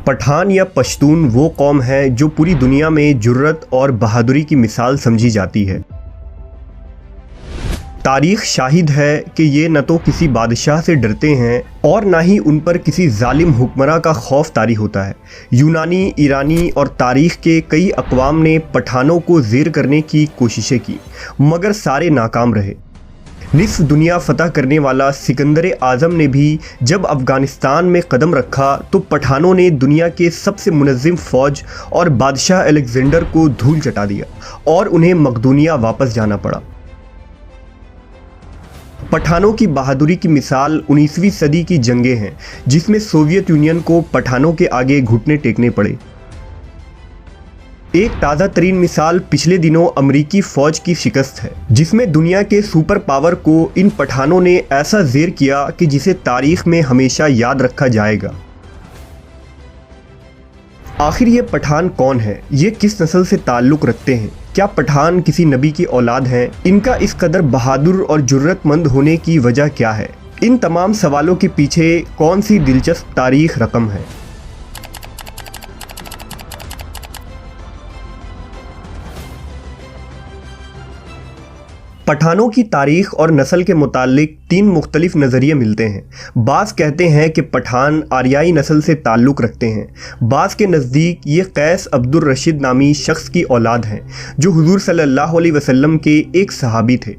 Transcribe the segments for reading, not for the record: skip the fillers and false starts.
پٹھان یا پشتون وہ قوم ہے جو پوری دنیا میں جرت اور بہادری کی مثال سمجھی جاتی ہے۔ تاریخ شاہد ہے کہ یہ نہ تو کسی بادشاہ سے ڈرتے ہیں اور نہ ہی ان پر کسی ظالم حکمراں کا خوف طاری ہوتا ہے۔ یونانی، ایرانی اور تاریخ کے کئی اقوام نے پٹھانوں کو زیر کرنے کی کوششیں کی، مگر سارے ناکام رہے۔ نصف دنیا فتح کرنے والا سکندر اعظم نے بھی جب افغانستان میں قدم رکھا تو پٹھانوں نے دنیا کے سب سے منظم فوج اور بادشاہ الیگزینڈر کو دھول چٹا دیا اور انہیں مقدونیہ واپس جانا پڑا۔ پٹھانوں کی بہادری کی مثال 19ویں صدی کی جنگیں ہیں، جس میں سوویت یونین کو پٹھانوں کے آگے گھٹنے ٹیکنے پڑے۔ ایک تازہ ترین مثال پچھلے دنوں امریکی فوج کی شکست ہے، جس میں دنیا کے سپر پاور کو ان پٹھانوں نے ایسا زیر کیا کہ جسے تاریخ میں ہمیشہ یاد رکھا جائے گا۔ آخر یہ پٹھان کون ہے؟ یہ کس نسل سے تعلق رکھتے ہیں؟ کیا پٹھان کسی نبی کی اولاد ہیں؟ ان کا اس قدر بہادر اور جرت مند ہونے کی وجہ کیا ہے؟ ان تمام سوالوں کے پیچھے کون سی دلچسپ تاریخ رقم ہے؟ پٹھانوں کی تاریخ اور نسل کے متعلق 3 مختلف نظریے ملتے ہیں۔ بعض کہتے ہیں کہ پٹھان آریائی نسل سے تعلق رکھتے ہیں، بعض کے نزدیک یہ قیس عبد الرشید نامی شخص کی اولاد ہیں جو حضور صلی اللہ علیہ وسلم کے ایک صحابی تھے،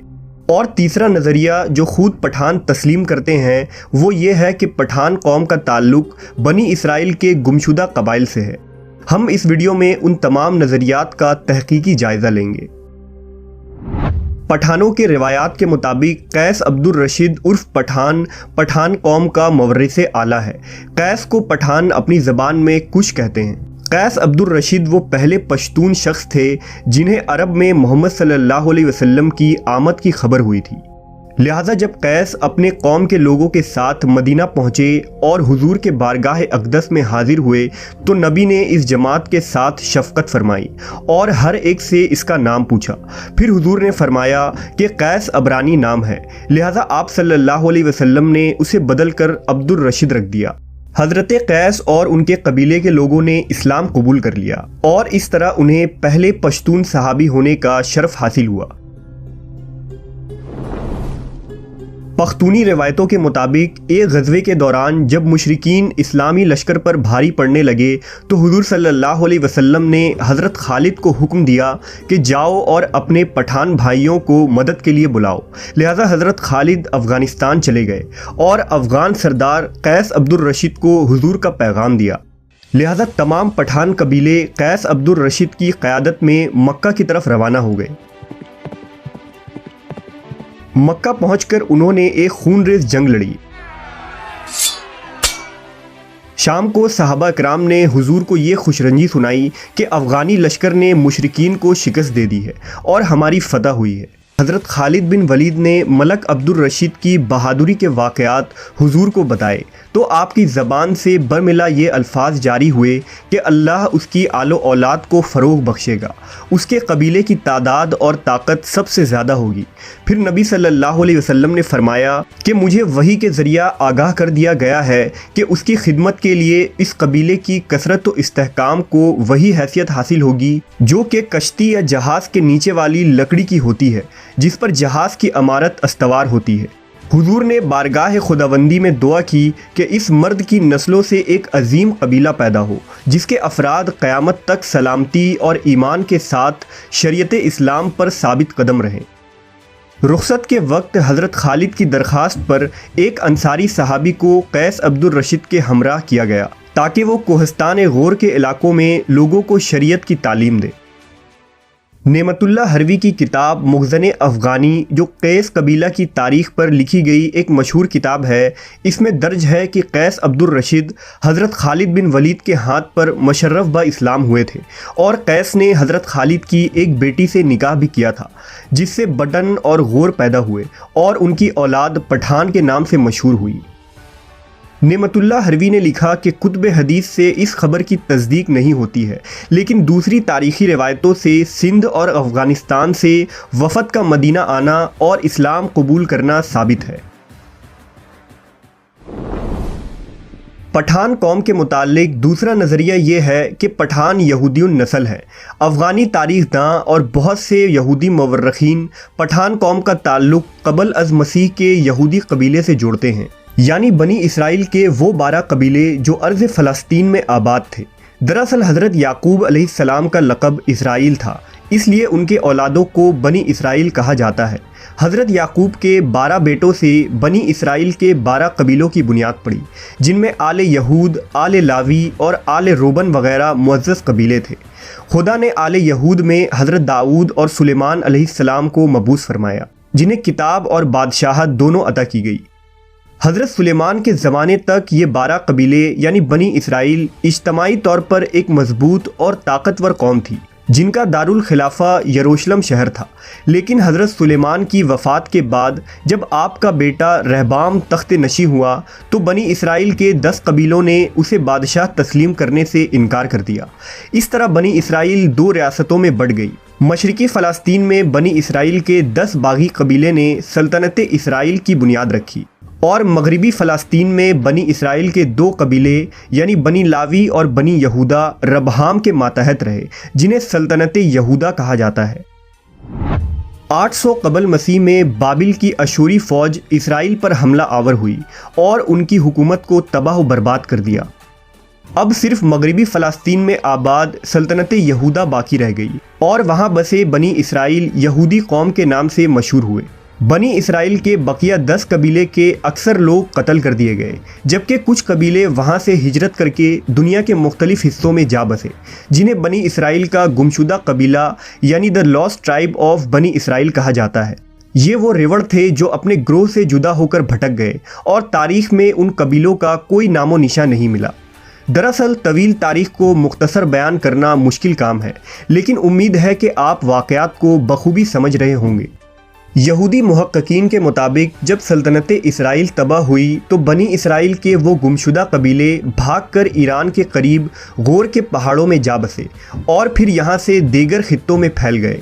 اور تیسرا نظریہ جو خود پٹھان تسلیم کرتے ہیں وہ یہ ہے کہ پٹھان قوم کا تعلق بنی اسرائیل کے گمشدہ قبائل سے ہے۔ ہم اس ویڈیو میں ان تمام نظریات کا تحقیقی جائزہ لیں گے۔ پٹھانوں کے روایات کے مطابق قیس عبد الرشید عرف پٹھان قوم کا مورث اعلیٰ ہے۔ قیس کو پٹھان اپنی زبان میں کش کہتے ہیں۔ قیس عبد الرشید وہ پہلے پشتون شخص تھے جنہیں عرب میں محمد صلی اللہ علیہ وسلم کی آمد کی خبر ہوئی تھی، لہٰذا جب قیس اپنے قوم کے لوگوں کے ساتھ مدینہ پہنچے اور حضور کے بارگاہ اقدس میں حاضر ہوئے تو نبی نے اس جماعت کے ساتھ شفقت فرمائی اور ہر ایک سے اس کا نام پوچھا۔ پھر حضور نے فرمایا کہ قیس عبرانی نام ہے، لہٰذا آپ صلی اللہ علیہ وسلم نے اسے بدل کر عبد الرشید رکھ دیا۔ حضرت قیس اور ان کے قبیلے کے لوگوں نے اسلام قبول کر لیا اور اس طرح انہیں پہلے پشتون صحابی ہونے کا شرف حاصل ہوا۔ پختونی روایتوں کے مطابق ایک غزوے کے دوران جب مشرکین اسلامی لشکر پر بھاری پڑنے لگے تو حضور صلی اللہ علیہ وسلم نے حضرت خالد کو حکم دیا کہ جاؤ اور اپنے پٹھان بھائیوں کو مدد کے لیے بلاؤ، لہٰذا حضرت خالد افغانستان چلے گئے اور افغان سردار قیس عبد الرشید کو حضور کا پیغام دیا، لہٰذا تمام پٹھان قبیلے قیس عبد الرشید کی قیادت میں مکہ کی طرف روانہ ہو گئے۔ مکہ پہنچ کر انہوں نے ایک خون ریز جنگ لڑی۔ شام کو صحابہ کرام نے حضور کو یہ خوشرنجی سنائی کہ افغانی لشکر نے مشرکین کو شکست دے دی ہے اور ہماری فتح ہوئی ہے۔ حضرت خالد بن ولید نے ملک عبد الرشید کی بہادری کے واقعات حضور کو بتائے تو آپ کی زبان سے برملا یہ الفاظ جاری ہوئے کہ اللہ اس کی آل و اولاد کو فروغ بخشے گا، اس کے قبیلے کی تعداد اور طاقت سب سے زیادہ ہوگی۔ پھر نبی صلی اللہ علیہ وسلم نے فرمایا کہ مجھے وحی کے ذریعہ آگاہ کر دیا گیا ہے کہ اس کی خدمت کے لیے اس قبیلے کی کثرت و استحکام کو وہی حیثیت حاصل ہوگی جو کہ کشتی یا جہاز کے نیچے والی لکڑی کی ہوتی ہے جس پر جہاز کی عمارت استوار ہوتی ہے۔ حضور نے بارگاہ خداوندی میں دعا کی کہ اس مرد کی نسلوں سے ایک عظیم قبیلہ پیدا ہو جس کے افراد قیامت تک سلامتی اور ایمان کے ساتھ شریعت اسلام پر ثابت قدم رہیں۔ رخصت کے وقت حضرت خالد کی درخواست پر ایک انصاری صحابی کو قیس عبد الرشید کے ہمراہ کیا گیا تاکہ وہ کوہستان غور کے علاقوں میں لوگوں کو شریعت کی تعلیم دے۔ نعمت اللہ حروی کی کتاب مخزن افغانی جو قیس قبیلہ کی تاریخ پر لکھی گئی ایک مشہور کتاب ہے، اس میں درج ہے کہ قیس عبد الرشید حضرت خالد بن ولید کے ہاتھ پر مشرف با اسلام ہوئے تھے اور قیس نے حضرت خالد کی ایک بیٹی سے نکاح بھی کیا تھا جس سے بٹن اور غور پیدا ہوئے اور ان کی اولاد پٹھان کے نام سے مشہور ہوئی۔ نعمت اللہ حروی نے لکھا کہ کتب حدیث سے اس خبر کی تصدیق نہیں ہوتی ہے، لیکن دوسری تاریخی روایتوں سے سندھ اور افغانستان سے وفد کا مدینہ آنا اور اسلام قبول کرنا ثابت ہے۔ پٹھان قوم کے متعلق دوسرا نظریہ یہ ہے کہ پٹھان یہودی النسل ہے۔ افغانی تاریخ داں اور بہت سے یہودی مورخین پٹھان قوم کا تعلق قبل از مسیح کے یہودی قبیلے سے جوڑتے ہیں، یعنی بنی اسرائیل کے وہ 12 قبیلے جو ارض فلسطین میں آباد تھے۔ دراصل حضرت یعقوب علیہ السلام کا لقب اسرائیل تھا، اس لیے ان کے اولادوں کو بنی اسرائیل کہا جاتا ہے۔ حضرت یعقوب کے 12 بیٹوں سے بنی اسرائیل کے 12 قبیلوں کی بنیاد پڑی، جن میں آل یہود، آل لاوی اور آل روبن وغیرہ معزز قبیلے تھے۔ خدا نے آل یہود میں حضرت داؤد اور سلیمان علیہ السلام کو مبعوث فرمایا، جنہیں کتاب اور بادشاہت دونوں عطا کی گئی۔ حضرت سلیمان کے زمانے تک یہ 12 قبیلے یعنی بنی اسرائیل اجتماعی طور پر ایک مضبوط اور طاقتور قوم تھی، جن کا دارالخلافہ یروشلم شہر تھا۔ لیکن حضرت سلیمان کی وفات کے بعد جب آپ کا بیٹا رہبام تخت نشین ہوا تو بنی اسرائیل کے 10 قبیلوں نے اسے بادشاہ تسلیم کرنے سے انکار کر دیا۔ اس طرح بنی اسرائیل 2 ریاستوں میں بٹ گئی۔ مشرقی فلسطین میں بنی اسرائیل کے 10 باغی قبیلے نے سلطنت اسرائیل کی بنیاد رکھی، اور مغربی فلسطین میں بنی اسرائیل کے 2 قبیلے یعنی بنی لاوی اور بنی یہودا ربہام کے ماتحت رہے، جنہیں سلطنت یہودا کہا جاتا ہے۔ 800 قبل مسیح میں بابل کی اشوری فوج اسرائیل پر حملہ آور ہوئی اور ان کی حکومت کو تباہ و برباد کر دیا۔ اب صرف مغربی فلسطین میں آباد سلطنت یہودا باقی رہ گئی، اور وہاں بسے بنی اسرائیل یہودی قوم کے نام سے مشہور ہوئے۔ بنی اسرائیل کے بقیہ 10 قبیلے کے اکثر لوگ قتل کر دیے گئے، جبکہ کچھ قبیلے وہاں سے ہجرت کر کے دنیا کے مختلف حصوں میں جا بسے، جنہیں بنی اسرائیل کا گمشدہ قبیلہ یعنی دا لاسٹ ٹرائب آف بنی اسرائیل کہا جاتا ہے۔ یہ وہ ریوڑ تھے جو اپنے گروہ سے جدا ہو کر بھٹک گئے، اور تاریخ میں ان قبیلوں کا کوئی نام و نشان نہیں ملا۔ دراصل طویل تاریخ کو مختصر بیان کرنا مشکل کام ہے، لیکن امید ہے کہ آپ واقعات کو بخوبی سمجھ رہے ہوں گے۔ یہودی محققین کے مطابق جب سلطنت اسرائیل تباہ ہوئی تو بنی اسرائیل کے وہ گمشدہ قبیلے بھاگ کر ایران کے قریب غور کے پہاڑوں میں جا بسے، اور پھر یہاں سے دیگر خطوں میں پھیل گئے۔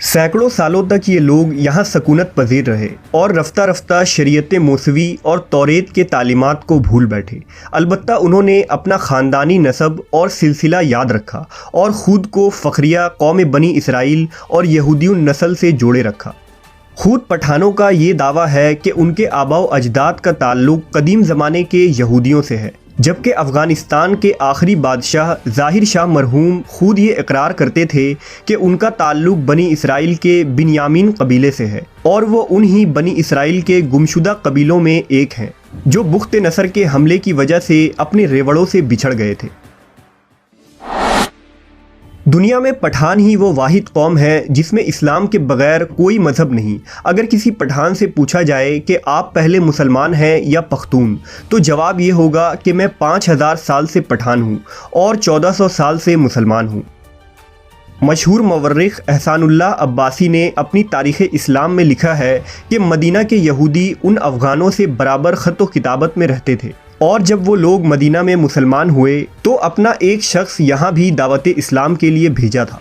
سینکڑوں سالوں تک یہ لوگ یہاں سکونت پذیر رہے، اور رفتہ رفتہ شریعت موسوی اور توریت کے تعلیمات کو بھول بیٹھے۔ البتہ انہوں نے اپنا خاندانی نسب اور سلسلہ یاد رکھا، اور خود کو فخریہ قوم بنی اسرائیل اور یہودی النسل سے جوڑے رکھا۔ خود پٹھانوں کا یہ دعویٰ ہے کہ ان کے آباء و اجداد کا تعلق قدیم زمانے کے یہودیوں سے ہے، جبکہ افغانستان کے آخری بادشاہ ظاہر شاہ مرحوم خود یہ اقرار کرتے تھے کہ ان کا تعلق بنی اسرائیل کے بنیامین قبیلے سے ہے، اور وہ انہی بنی اسرائیل کے گمشدہ قبیلوں میں ایک ہیں جو بخت نصر کے حملے کی وجہ سے اپنے ریوڑوں سے بچھڑ گئے تھے۔ دنیا میں پٹھان ہی وہ واحد قوم ہے جس میں اسلام کے بغیر کوئی مذہب نہیں۔ اگر کسی پٹھان سے پوچھا جائے کہ آپ پہلے مسلمان ہیں یا پختون، تو جواب یہ ہوگا کہ میں 5000 سال سے پٹھان ہوں اور 1400 سال سے مسلمان ہوں۔ مشہور مورخ احسان اللہ عباسی نے اپنی تاریخ اسلام میں لکھا ہے کہ مدینہ کے یہودی ان افغانوں سے برابر خط و کتابت میں رہتے تھے، اور جب وہ لوگ مدینہ میں مسلمان ہوئے تو اپنا ایک شخص یہاں بھی دعوت اسلام کے لیے بھیجا تھا۔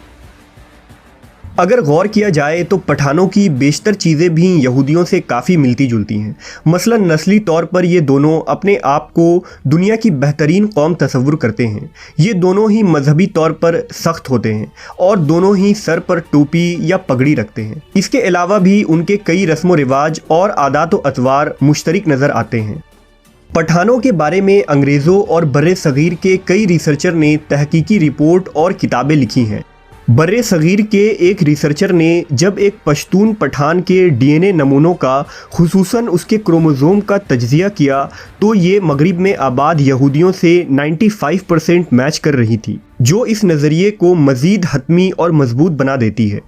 اگر غور کیا جائے تو پٹھانوں کی بیشتر چیزیں بھی یہودیوں سے کافی ملتی جلتی ہیں۔ مثلا نسلی طور پر یہ دونوں اپنے آپ کو دنیا کی بہترین قوم تصور کرتے ہیں۔ یہ دونوں ہی مذہبی طور پر سخت ہوتے ہیں، اور دونوں ہی سر پر ٹوپی یا پگڑی رکھتے ہیں۔ اس کے علاوہ بھی ان کے کئی رسم و رواج اور عادات و اطوار مشترک نظر آتے ہیں۔ پٹھانوں کے بارے میں انگریزوں اور بر صغیر کے کئی ریسرچر نے تحقیقی رپورٹ اور کتابیں لکھی ہیں۔ بر صغیر کے ایک ریسرچر نے جب ایک پشتون پٹھان کے ڈی این اے نمونوں کا خصوصاً اس کے کروموزوم کا تجزیہ کیا تو یہ مغرب میں آباد یہودیوں سے 95% میچ کر رہی تھی، جو اس نظریے کو مزید حتمی اور مضبوط بنا دیتی ہے۔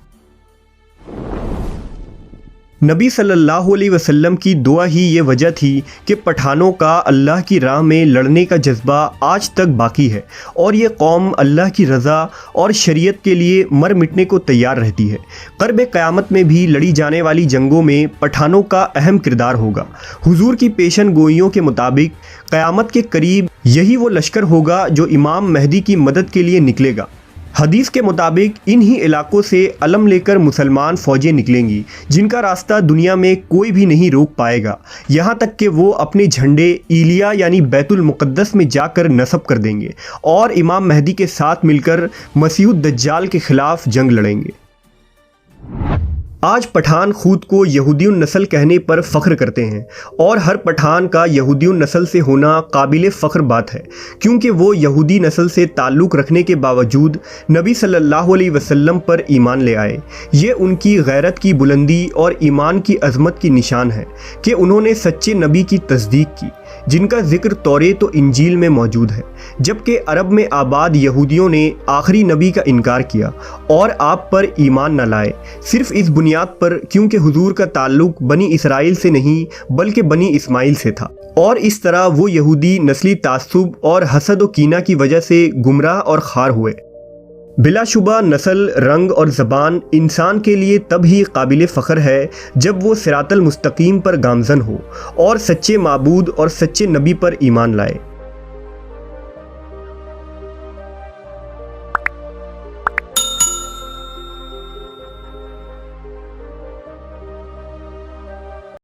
نبی صلی اللہ علیہ وسلم کی دعا ہی یہ وجہ تھی کہ پٹھانوں کا اللہ کی راہ میں لڑنے کا جذبہ آج تک باقی ہے، اور یہ قوم اللہ کی رضا اور شریعت کے لیے مر مٹنے کو تیار رہتی ہے۔ قرب قیامت میں بھی لڑی جانے والی جنگوں میں پٹھانوں کا اہم کردار ہوگا۔ حضور کی پیشن گوئیوں کے مطابق قیامت کے قریب یہی وہ لشکر ہوگا جو امام مہدی کی مدد کے لیے نکلے گا۔ حدیث کے مطابق انہی علاقوں سے علم لے کر مسلمان فوجیں نکلیں گی جن کا راستہ دنیا میں کوئی بھی نہیں روک پائے گا، یہاں تک کہ وہ اپنے جھنڈے ایلیا یعنی بیت المقدس میں جا کر نصب کر دیں گے اور امام مہدی کے ساتھ مل کر مسیح الدجال کے خلاف جنگ لڑیں گے۔ آج پٹھان خود کو یہودی النسل کہنے پر فخر کرتے ہیں اور ہر پٹھان کا یہودی النسل سے ہونا قابل فخر بات ہے، کیونکہ وہ یہودی نسل سے تعلق رکھنے کے باوجود نبی صلی اللہ علیہ وسلم پر ایمان لے آئے۔ یہ ان کی غیرت کی بلندی اور ایمان کی عظمت کی نشان ہے کہ انہوں نے سچے نبی کی تصدیق کی جن کا ذکر توریت و انجیل میں موجود ہے، جبکہ عرب میں آباد یہودیوں نے آخری نبی کا انکار کیا اور آپ پر ایمان نہ لائے، صرف اس بنیاد پر کیونکہ حضور کا تعلق بنی اسرائیل سے نہیں بلکہ بنی اسماعیل سے تھا، اور اس طرح وہ یہودی نسلی تعصب اور حسد و کینہ کی وجہ سے گمراہ اور خوار ہوئے۔ بلا شبہ نسل، رنگ اور زبان انسان کے لیے تب ہی قابل فخر ہے جب وہ صراط المستقیم پر گامزن ہو اور سچے معبود اور سچے نبی پر ایمان لائے۔